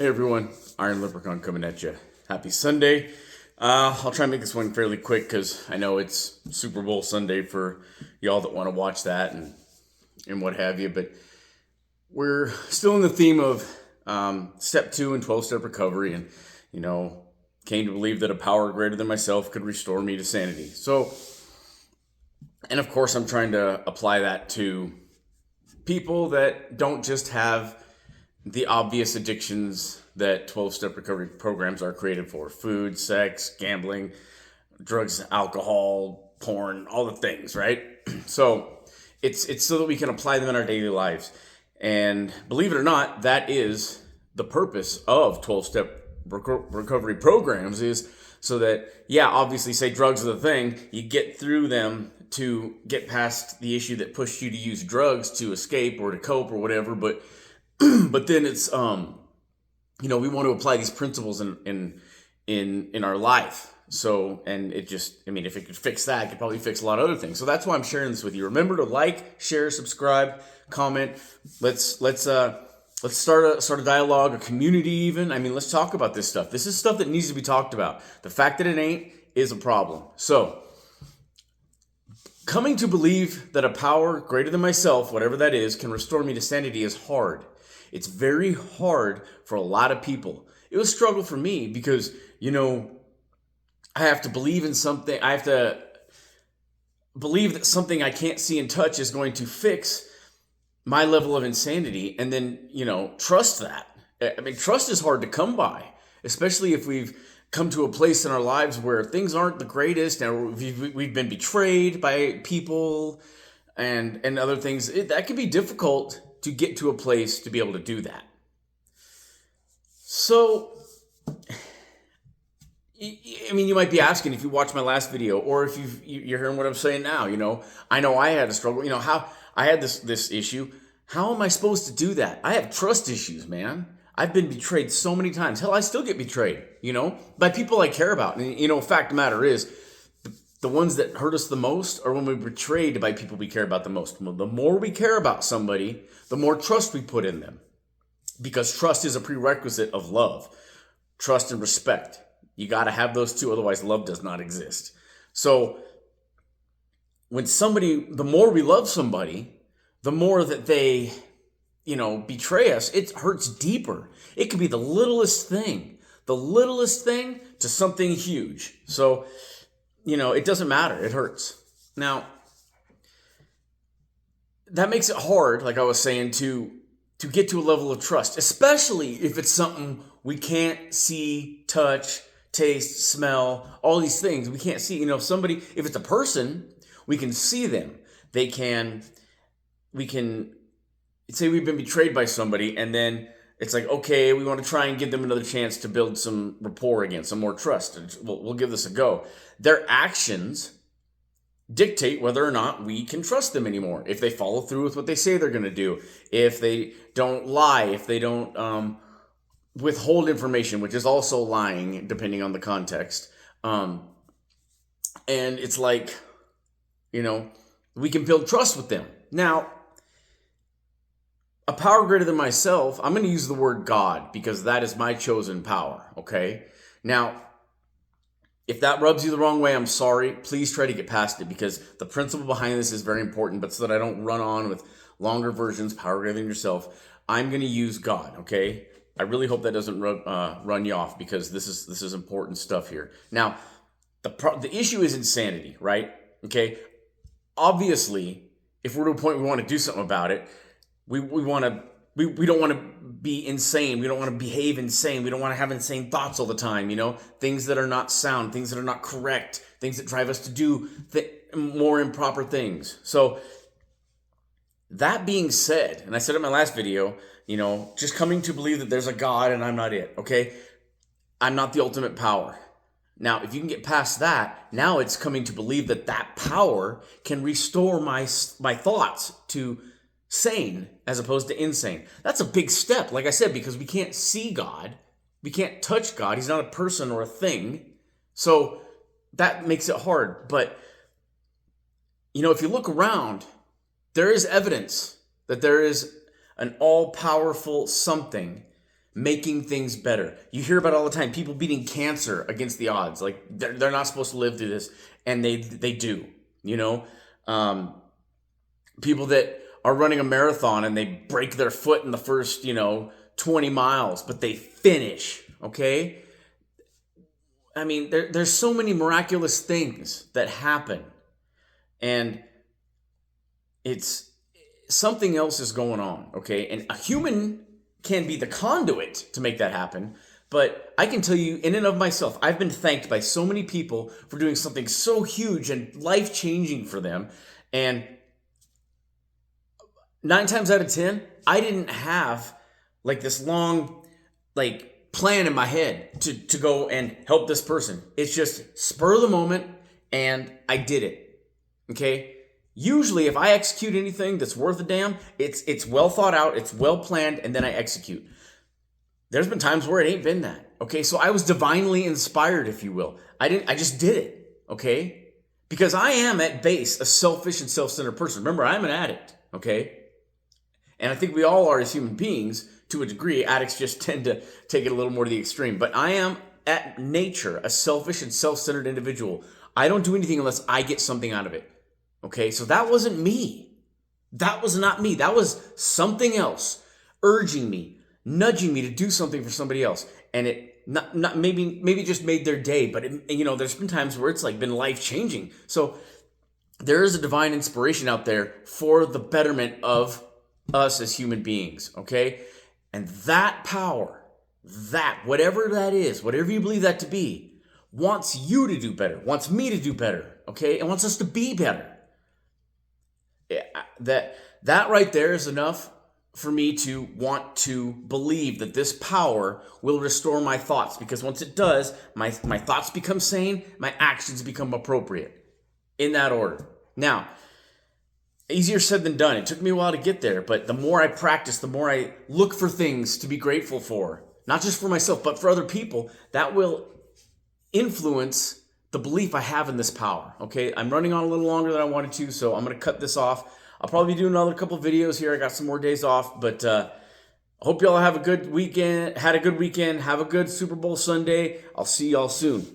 Hey everyone, Iron Leprechaun coming at you. Happy Sunday. I'll try and make this one fairly quick because I know it's Super Bowl Sunday for y'all that want to watch that and what have you. But we're still in the theme of step 2 and 12-step recovery, and came to believe that a power greater than myself could restore me to sanity. So, and of course, I'm trying to apply that to people that don't just have the obvious addictions that 12-step recovery programs are created for: food, sex, gambling, drugs, alcohol, porn, all the things, right? So it's so that we can apply them in our daily lives. And believe it or not, that is the purpose of 12-step recovery programs, is so that, yeah, obviously, say drugs are the thing, you get through them to get past the issue that pushed you to use drugs to escape or to cope or whatever. But then it's we want to apply these principles in our life. So, and it just, if it could fix that, it could probably fix a lot of other things. So that's why I'm sharing this with you. Remember to like, share, subscribe, comment. Let's start a dialogue, a community even. Let's talk about this stuff. This is stuff that needs to be talked about. The fact that it ain't is a problem. So, coming to believe that a power greater than myself, whatever that is, can restore me to sanity is hard. It's very hard for a lot of people. It was a struggle for me because, I have to believe in something. I have to believe that something I can't see and touch is going to fix my level of insanity, and then, trust that. Trust is hard to come by, especially if we've come to a place in our lives where things aren't the greatest and we've been betrayed by people and other things. That can be difficult to get to a place to be able to do that. So, you might be asking, if you watched my last video, or if you're hearing what I'm saying now, I know I had a struggle, how I had this issue. How am I supposed to do that? I have trust issues, man. I've been betrayed so many times. Hell, I still get betrayed, by people I care about. And, fact of the matter is, the ones that hurt us the most are when we're betrayed by people we care about the most. The more we care about somebody, the more trust we put in them. Because trust is a prerequisite of love. Trust and respect. You got to have those two, otherwise love does not exist. So, the more we love somebody, the more that they, betray us, it hurts deeper. It could be the littlest thing to something huge. So, it doesn't matter. It hurts. Now, that makes it hard, like I was saying, to get to a level of trust, especially if it's something we can't see, touch, taste, smell, all these things we can't see. If it's a person, we can see them. We can say we've been betrayed by somebody, and then it's like, okay, we want to try and give them another chance to build some rapport again, some more trust. And we'll give this a go. Their actions dictate whether or not we can trust them anymore. If they follow through with what they say they're going to do, if they don't lie, if they don't withhold information, which is also lying, depending on the context. And it's like, we can build trust with them. Now, a power greater than myself, I'm going to use the word God because that is my chosen power, okay? Now, if that rubs you the wrong way, I'm sorry. Please try to get past it, because the principle behind this is very important. But so that I don't run on with longer versions, power greater than yourself, I'm going to use God, okay? I really hope that doesn't run you off, because this is important stuff here. Now, the issue is insanity, right? Okay? Obviously, if we're to a point we want to do something about it, we don't want to be insane. We don't want to behave insane. We don't want to have insane thoughts all the time, things that are not sound, things that are not correct, things that drive us to do more improper things. So, that being said, and I said in my last video, just coming to believe that there's a God and I'm not it, okay? I'm not the ultimate power. Now, if you can get past that, now it's coming to believe that that power can restore my thoughts to sane as opposed to insane. That's a big step, like I said, because we can't see God. We can't touch God. He's not a person or a thing. So that makes it hard. But, if you look around, there is evidence that there is an all-powerful something making things better. You hear about it all the time, people beating cancer against the odds. Like they're not supposed to live through this, and they do. You know, people that are running a marathon and they break their foot in the first 20 miles, but they finish. Okay, I mean, there's so many miraculous things that happen, and it's something else is going on. Okay, and a human can be the conduit to make that happen. But I can tell you, in and of myself, I've been thanked by so many people for doing something so huge and life-changing for them. And 9 times out of 10, I didn't have like this long plan in my head to go and help this person. It's just spur of the moment, and I did it. Okay? Usually, if I execute anything that's worth a damn, it's well thought out, it's well planned, and then I execute. There's been times where it ain't been that. Okay, so I was divinely inspired, if you will. I just did it. Okay, because I am at base a selfish and self-centered person. Remember, I'm an addict. Okay, and I think we all are as human beings to a degree. Addicts just tend to take it a little more to the extreme. But I am at nature a selfish and self-centered individual. I don't do anything unless I get something out of it. Okay, so that wasn't me. That was not me. That was something else urging me, nudging me to do something for somebody else. And it not maybe just made their day, but there's been times where it's like been life-changing. So there is a divine inspiration out there for the betterment of us as human beings, okay? And that power, that whatever that is, whatever you believe that to be, wants you to do better, wants me to do better, okay? And wants us to be better. That right there is enough for me to want to believe that this power will restore my thoughts, because once it does, my thoughts become sane, my actions become appropriate, in that order. Now, easier said than done. It took me a while to get there, but the more I practice, the more I look for things to be grateful for, not just for myself, but for other people, that will influence the belief I have in this power. Okay, I'm running on a little longer than I wanted to, so I'm going to cut this off. I'll probably do another couple videos here. I got some more days off, but I hope y'all have a good weekend. Had a good weekend. Have a good Super Bowl Sunday. I'll see y'all soon.